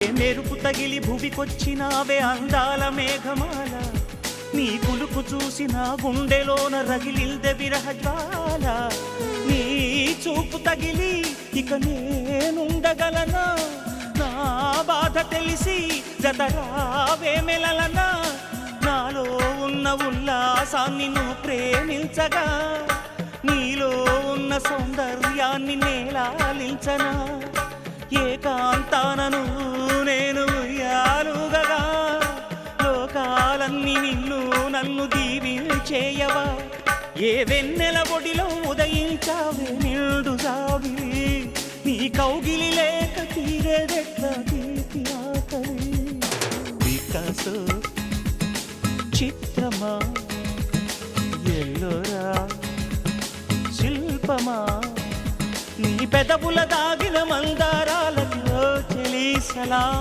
మెరుపు తగిలి భువికొచ్చినావే అందాల మేఘమాల, నీ కులుకు చూసిన గుండెలోన రగిలిల్దె విరహజ్వాల. నీ చూపు తగిలి ఇక నేనుండగలనా, నా బాధ తెలిసి జతరావే మెలలనా. నాలో ఉన్న ఉల్లాసాన్ని నువ్వు ప్రేమించగా, నీలో ఉన్న సౌందర్యాన్ని నేలాలించనా. ఏకాంతానను నేను ఉయ్యాలుగగా, లోకాలన్నీ నిన్ను నన్ను దీవించేయవా. ఏ వెన్నెల ఒడిలో ఉదయించావే నిండు సావి, నీ కౌగిలి లేక తీరేదెట్లా తీపి ఆకలి. వికాసో చిత్రమా ఎల్లోరా శిల్పమా, నీ పెదవుల దాగిన మందారాలతో చెలి సలా.